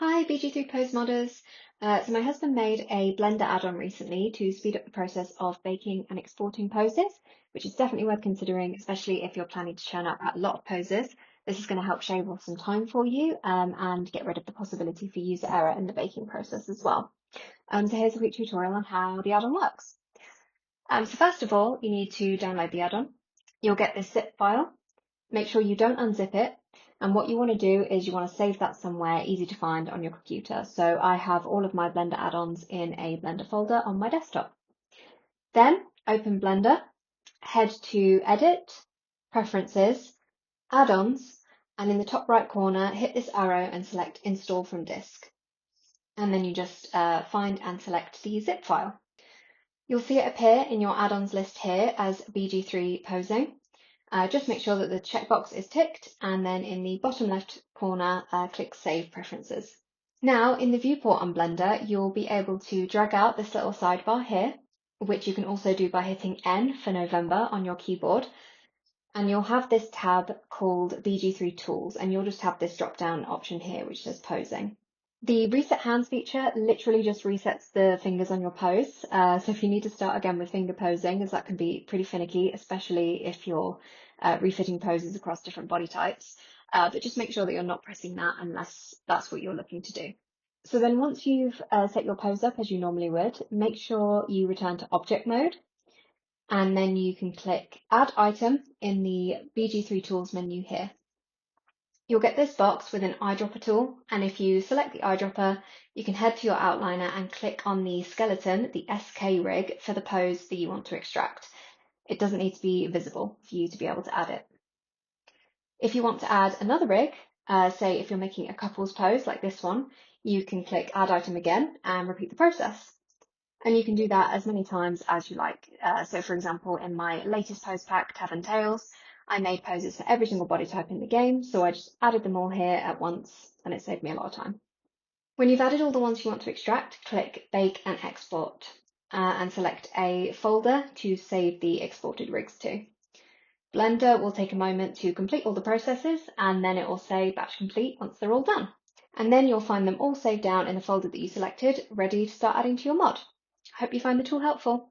Hi, BG3 Pose Modders. So my husband made a Blender add-on recently to speed up the process of baking and exporting poses, which is definitely worth considering, especially if you're planning to churn out a lot of poses. This is going to help shave off some time for you and get rid of the possibility for user error in the baking process as well. So here's a quick tutorial on how the add-on works. So first of all, you need to download the add-on. You'll get this zip file. Make sure you don't unzip it. And what you want to do is you want to save that somewhere easy to find on your computer. So I have all of my Blender add-ons in a Blender folder on my desktop. Then open Blender, head to Edit, Preferences, Add-ons, and in the top right corner, hit this arrow and select Install from Disk. And then you just find and select the zip file. You'll see it appear in your add-ons list here as BG3 Posing. Just make sure that the checkbox is ticked, and then in the bottom left corner, click Save Preferences. Now, in the viewport on Blender, you'll be able to drag out this little sidebar here, which you can also do by hitting N for November on your keyboard. And you'll have this tab called BG3 Tools, and you'll just have this drop-down option here, which says Posing. The Reset Hands feature literally just resets the fingers on your pose. So if you need to start again with finger posing, as that can be pretty finicky, especially if you're refitting poses across different body types. But just make sure that you're not pressing that unless that's what you're looking to do. So then once you've set your pose up as you normally would, make sure you return to object mode. And then you can click Add Item in the BG3 Tools menu here. You'll get this box with an eyedropper tool, and if you select the eyedropper, you can head to your outliner and click on the skeleton, the SK rig, for the pose that you want to extract. It doesn't need to be visible for you to be able to add it. If you want to add another rig, say if you're making a couples pose like this one, you can click Add Item again and repeat the process. And you can do that as many times as you like. So for example, in my latest pose pack, Tavern Tales, I made poses for every single body type in the game, so I just added them all here at once, and it saved me a lot of time. When you've added all the ones you want to extract, click Bake and Export, and select a folder to save the exported rigs to. Blender will take a moment to complete all the processes, and then it will say batch complete once they're all done. And then you'll find them all saved down in the folder that you selected, ready to start adding to your mod. I hope you find the tool helpful.